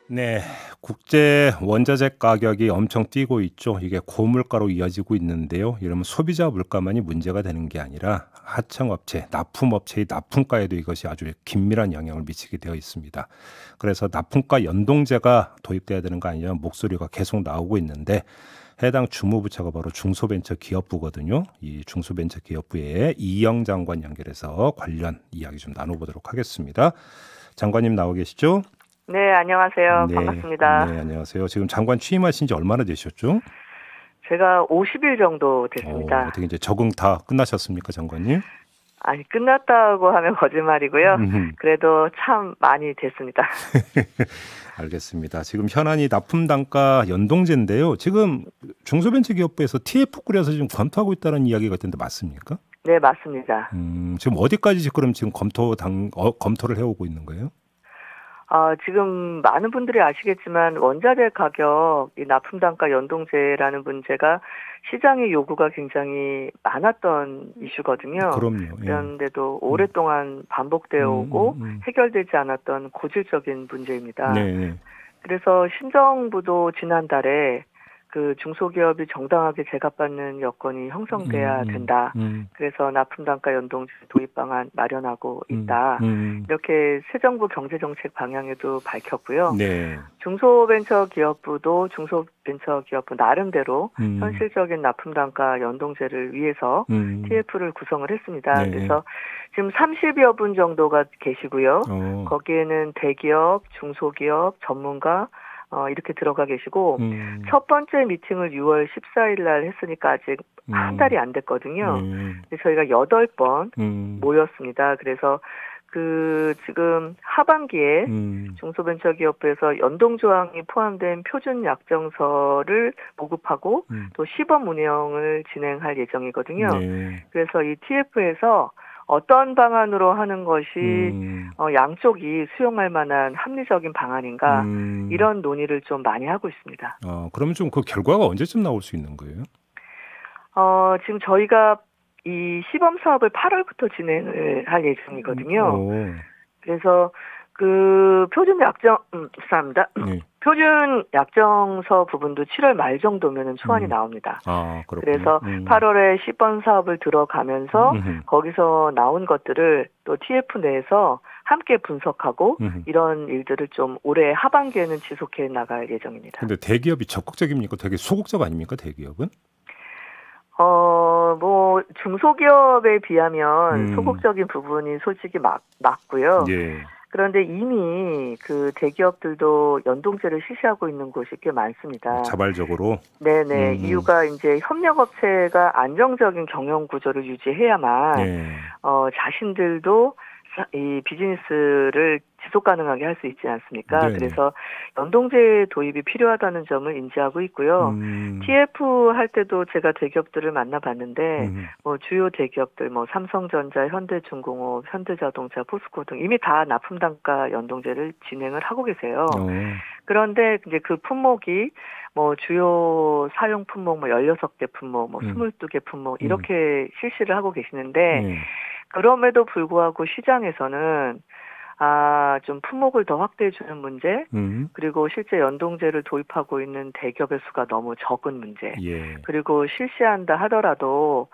네, 국제 원자재 가격이 엄청 뛰고 있죠. 이게 고물가로 이어지고 있는데요. 이러면 소비자 물가만이 문제가 되는 게 아니라 하청업체, 납품업체의 납품가에도 이것이 아주 긴밀한 영향을 미치게 되어 있습니다. 그래서 납품가 연동제가 도입돼야 되는 거 아니냐는 목소리가 계속 나오고 있는데 해당 주무부처가 바로 중소벤처기업부거든요. 이 중소벤처기업부의 이영 장관 연결해서 관련 이야기 좀 나눠보도록 하겠습니다. 장관님 나오 계시죠? 네, 안녕하세요. 네, 반갑습니다. 네, 안녕하세요. 지금 장관 취임하신 지 얼마나 되셨죠? 제가 50일 정도 됐습니다. 어떻게 이제 적응 다 끝나셨습니까, 장관님? 아니, 끝났다고 하면 거짓말이고요. 음, 그래도 참 많이 됐습니다. 알겠습니다. 지금 현안이 납품 단가 연동제인데요. 지금 중소벤처기업부에서 TF 꾸려서 지금 검토하고 있다는 이야기가 있던데 맞습니까? 네, 맞습니다. 지금 어디까지 그럼 지금 검토를 해오고 있는 거예요? 지금 많은 분들이 아시겠지만 원자재 가격, 이 납품단가 연동제라는 문제가 시장의 요구가 굉장히 많았던 이슈거든요. 그럼요. 예. 그런데도 음, 오랫동안 반복되어 오고 해결되지 않았던 고질적인 문제입니다. 네, 네. 그래서 신정부도 지난달에 그 중소기업이 정당하게 제값받는 여건이 형성돼야 음, 된다. 음, 그래서 납품단가 연동제 도입 방안 마련하고 음, 있다. 음, 이렇게 새 정부 경제정책 방향에도 밝혔고요. 네. 중소벤처기업부도 중소벤처기업부 나름대로 음, 현실적인 납품단가 연동제를 위해서 음, TF를 구성을 했습니다. 네. 그래서 지금 30여 분 정도가 계시고요. 어, 거기에는 대기업, 중소기업, 전문가 이렇게 들어가 계시고 음, 첫 번째 미팅을 6월 14일 날 했으니까 아직 한 달이 안 됐거든요. 네. 그래서 저희가 8번 음, 모였습니다. 그래서 지금 하반기에 음, 중소벤처기업부에서 연동조항이 포함된 표준 약정서를 보급하고 음, 또 시범 운영을 진행할 예정이거든요. 네. 그래서 이 TF에서 어떤 방안으로 하는 것이 음, 양쪽이 수용할 만한 합리적인 방안인가 음, 이런 논의를 좀 많이 하고 있습니다. 그러면 좀 그 결과가 언제쯤 나올 수 있는 거예요? 지금 저희가 이 시범 사업을 8월부터 진행을 할 예정이거든요. 오, 그래서 그 죄송합니다. 네. 표준 약정서 부분도 7월 말 정도면은 초안이 음, 나옵니다. 그렇군요. 그래서 8월에 시범 사업을 들어가면서 음, 거기서 나온 것들을 또 TF 내에서 함께 분석하고 음. 이런 일들을 좀 올해 하반기에는 지속해 나갈 예정입니다. 근데 대기업이 적극적입니까? 되게 소극적 아닙니까? 대기업은? 중소기업에 비하면 음, 소극적인 부분이 솔직히 맞고요. 예. 그런데 이미 그 대기업들도 연동제를 실시하고 있는 곳이 꽤 많습니다. 자발적으로. 네네. 음, 이유가 이제 협력업체가 안정적인 경영 구조를 유지해야만, 네. 자신들도 이 비즈니스를 지속 가능하게 할 수 있지 않습니까? 네네. 그래서 연동제 도입이 필요하다는 점을 인지하고 있고요. 음, TF 할 때도 제가 대기업들을 만나봤는데, 음, 주요 대기업들, 삼성전자, 현대중공업, 현대자동차, 포스코 등 이미 다 납품단가 연동제를 진행을 하고 계세요. 어, 그런데 이제 그 품목이 주요 사용 품목 16개 품목, 음, 22개 품목 음, 이렇게 실시를 하고 계시는데 예. 그럼에도 불구하고 시장에서는 좀 품목을 더 확대해 주는 문제, 음, 그리고 실제 연동제를 도입하고 있는 대기업의 수가 너무 적은 문제, 예. 그리고 실시한다 하더라도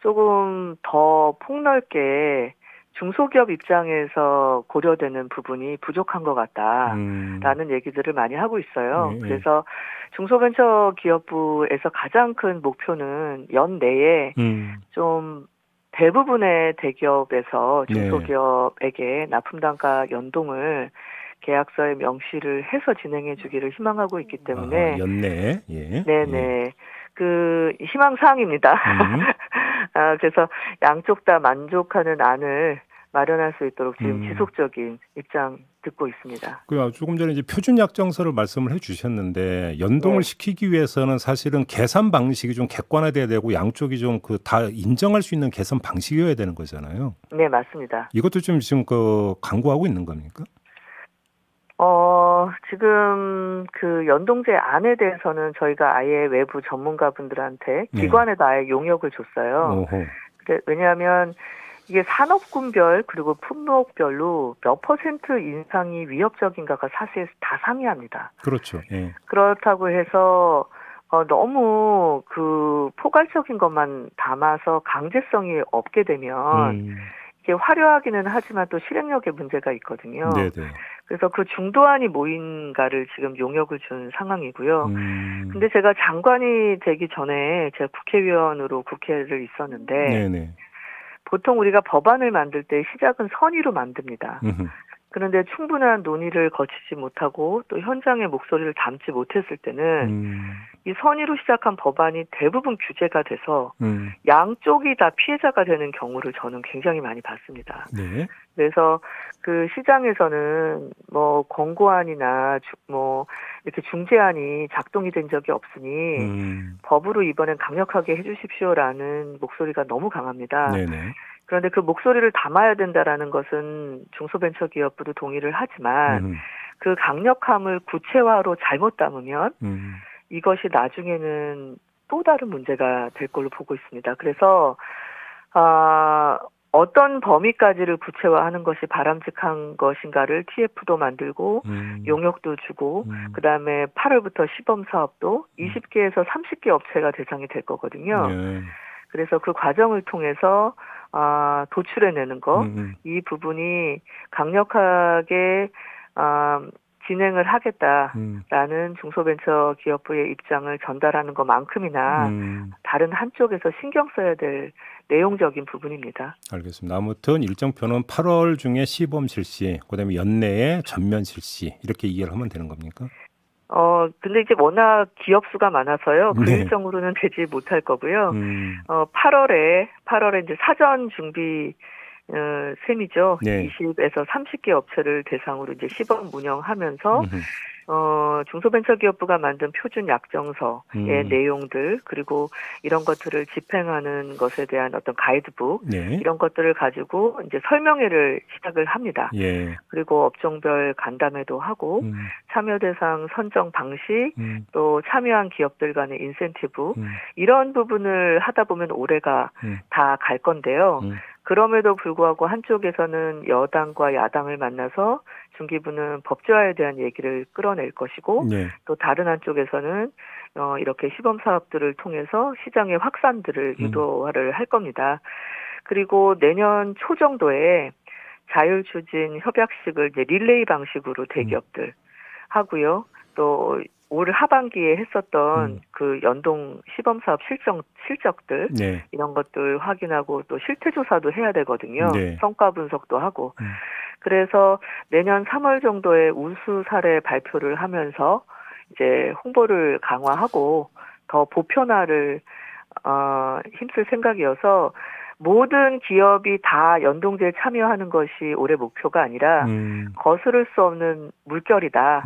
조금 더 폭넓게 중소기업 입장에서 고려되는 부분이 부족한 것 음, 같다라는 얘기들을 많이 하고 예, 있어요. 예. 그래서 중소벤처기업부에서 가장 큰 목표는 연내에 음, 좀 대부분의 대기업에서 네. 중소기업에게 납품단가 연동을 계약서에 명시를 해서 진행해 주기를 희망하고 있기 때문에 연내. 예, 예. 네네. 희망사항입니다. 음, 그래서 양쪽 다 만족하는 안을 마련할 수 있도록 지금 음. 지속적인 입장 듣고 있습니다. 조금 전에 이제 표준 약정서를 말씀을 해주셨는데 연동을 네. 시키기 위해서는 사실은 계산 방식이 좀 객관화돼야 되고 양쪽이 좀 그 다 인정할 수 있는 계산 방식이어야 되는 거잖아요. 네, 맞습니다. 이것도 좀 지금 그 강구하고 있는 겁니까? 지금 그 연동제 안에 대해서는 저희가 아예 외부 전문가분들한테 네. 기관에도 아예 용역을 줬어요. 오호. 왜냐하면 이게 산업군별 그리고 품목별로 몇 퍼센트 인상이 위협적인가가 사실 다 상이합니다. 그렇죠. 예. 그렇다고 해서 너무 그 포괄적인 것만 담아서 강제성이 없게 되면 이게 화려하기는 하지만 또 실행력에 문제가 있거든요. 네네. 그래서 그 중도안이 뭐인가를 지금 용역을 준 상황이고요. 근데 제가 장관이 되기 전에 제가 국회의원으로 국회를 있었는데 네네. 보통 우리가 법안을 만들 때 시작은 선의로 만듭니다. 그런데 충분한 논의를 거치지 못하고 또 현장의 목소리를 담지 못했을 때는 이 선의로 시작한 법안이 대부분 규제가 돼서 양쪽이 다 피해자가 되는 경우를 저는 굉장히 많이 봤습니다. 네. 그래서 그 시장에서는 뭐 권고안이나 뭐 이렇게 중재안이 작동이 된 적이 없으니 법으로 이번엔 강력하게 해주십시오라는 목소리가 너무 강합니다. 네네. 그런데 그 목소리를 담아야 된다라는 것은 중소벤처기업부도 동의를 하지만 그 강력함을 구체화로 잘못 담으면 이것이 나중에는 또 다른 문제가 될 걸로 보고 있습니다. 그래서 어떤 범위까지를 구체화하는 것이 바람직한 것인가를 TF도 만들고 용역도 주고 그다음에 8월부터 시범사업도 20개에서 30개 업체가 대상이 될 거거든요. 그래서 그 과정을 통해서 도출해내는 거, 이 부분이 강력하게 진행을 하겠다라는 중소벤처기업부의 입장을 전달하는 것만큼이나 다른 한쪽에서 신경 써야 될 내용적인 부분입니다. 알겠습니다. 아무튼 일정표는 8월 중에 시범 실시, 그다음에 연내에 전면 실시 이렇게 이해를 하면 되는 겁니까? 근데 이제 워낙 기업 수가 많아서요. 그 네. 일정으로는 되지 못할 거고요. 8월에 이제 사전 준비 셈이죠. 네. 20에서 30개 업체를 대상으로 이제 시범 운영하면서 중소벤처기업부가 만든 표준 약정서의 내용들 그리고 이런 것들을 집행하는 것에 대한 어떤 가이드북 네. 이런 것들을 가지고 이제 설명회를 시작을 합니다. 예. 그리고 업종별 간담회도 하고 참여 대상 선정 방식 또 참여한 기업들 간의 인센티브 이런 부분을 하다 보면 올해가 다 갈 건데요. 그럼에도 불구하고 한쪽에서는 여당과 야당을 만나서 중기부는 법제화에 대한 얘기를 끌어낼 것이고 네. 또 다른 한쪽에서는 이렇게 시범 사업들을 통해서 시장의 확산들을 유도화를 할 겁니다. 그리고 내년 초 정도에 자율추진 협약식을 이제 릴레이 방식으로 대기업들 하고요. 또 올 하반기에 했었던 그 연동 시범사업 실적들 네. 이런 것들 확인하고 또 실태조사도 해야 되거든요. 네. 성과 분석도 하고. 그래서 내년 3월 정도에 우수 사례 발표를 하면서 이제 홍보를 강화하고 더 보편화를 힘쓸 생각이어서 모든 기업이 다 연동제에 참여하는 것이 올해 목표가 아니라 거스를 수 없는 물결이다.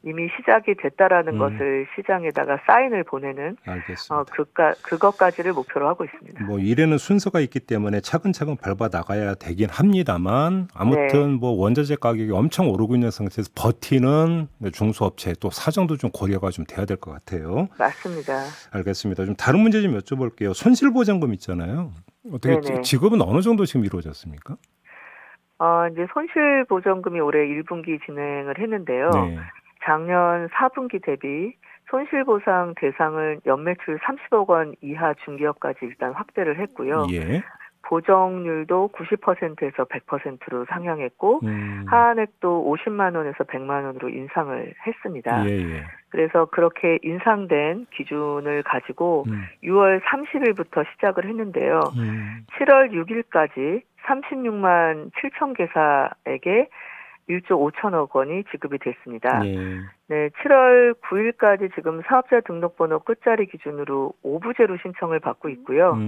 이미 시작이 됐다라는 것을 시장에다가 사인을 보내는 그것까지를 목표로 하고 있습니다. 뭐 일에는 순서가 있기 때문에 차근차근 밟아 나가야 되긴 합니다만 아무튼 네. 뭐 원자재 가격이 엄청 오르고 있는 상태에서 버티는 중소업체 또 사정도 좀 고려가 좀 돼야 될 것 같아요. 맞습니다. 알겠습니다. 좀 다른 문제 좀 여쭤볼게요. 손실보장금 있잖아요. 어떻게 네네. 지급은 어느 정도 지금 이루어졌습니까? 이제 손실보전금이 올해 1분기 진행을 했는데요. 네. 작년 4분기 대비 손실보상 대상을 연매출 30억 원 이하 중기업까지 일단 확대를 했고요. 예. 보정률도 90%에서 100%로 상향했고 하한액도 50만 원에서 100만 원으로 인상을 했습니다. 예. 그래서 그렇게 인상된 기준을 가지고 6월 30일부터 시작을 했는데요. 7월 6일까지 36만 7천 개사에게 1조 5천억 원이 지급이 됐습니다. 네, 7월 9일까지 지금 사업자 등록번호 끝자리 기준으로 5부제로 신청을 받고 있고요.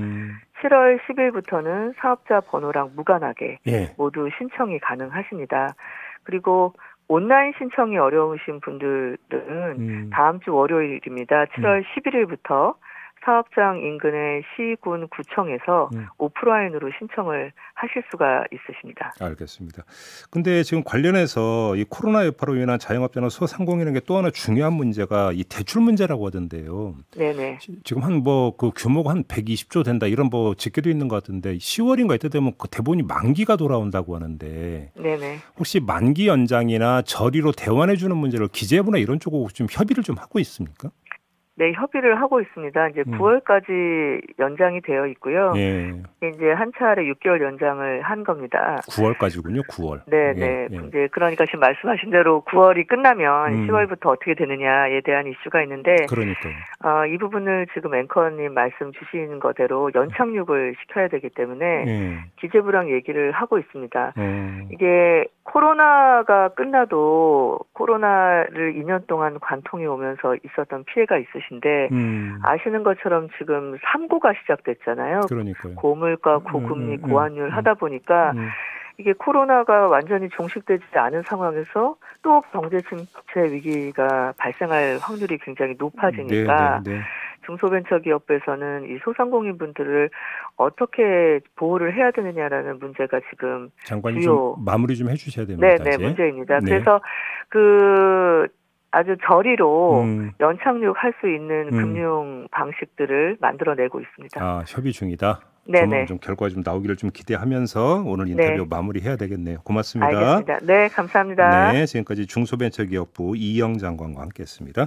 7월 10일부터는 사업자 번호랑 무관하게 모두 신청이 가능하십니다. 그리고 온라인 신청이 어려우신 분들은 다음 주 월요일입니다. 7월 11일부터 사업장 인근의 시, 군, 구청에서 오프라인으로 신청을 하실 수가 있으십니다. 알겠습니다. 근데 지금 관련해서 이 코로나 여파로 인한 자영업자나 소상공인에게 또 하나 중요한 문제가 이 대출 문제라고 하던데요. 네네. 지금 한 뭐 그 규모가 한 120조 된다 이런 뭐 집계도 있는 것 같은데 10월인가 이때 되면 그 대본이 만기가 돌아온다고 하는데 네네. 혹시 만기 연장이나 저리로 대환해 주는 문제를 기재부나 이런 쪽하고 좀 협의를 좀 하고 있습니까? 네, 협의를 하고 있습니다. 이제 9월까지 연장이 되어 있고요. 예. 이제 한 차례 6개월 연장을 한 겁니다. 9월까지군요. 9월. 네, 네. 이제 그러니까 지금 말씀하신 대로 9월이 끝나면 10월부터 어떻게 되느냐에 대한 이슈가 있는데, 그러니까요. 이 부분을 지금 앵커님 말씀 주신 거대로 연착륙을 시켜야 되기 때문에 기재부랑 얘기를 하고 있습니다. 이게 코로나가 끝나도 코로나를 2년 동안 관통이 오면서 있었던 피해가 있으신데 아시는 것처럼 지금 3고가 시작됐잖아요. 그러니까요. 고물가, 고금리, 고환율 하다 보니까 이게 코로나가 완전히 종식되지 않은 상황에서 또 경제 침체 위기가 발생할 확률이 굉장히 높아지니까 중소벤처기업에서는 이 소상공인 분들을 어떻게 보호를 해야 되느냐라는 문제가 지금 장관님 주요 좀 마무리 좀 해주셔야 됩니다. 네, 문제입니다. 그래서 그 아주 저리로 연착륙할 수 있는 금융 방식들을 만들어내고 있습니다. 아, 협의 중이다. 네네. 좀 결과 좀 나오기를 좀 기대하면서 오늘 인터뷰 마무리해야 되겠네요. 고맙습니다. 알겠습니다. 네, 감사합니다. 네, 지금까지 중소벤처기업부 이영 장관과 함께했습니다.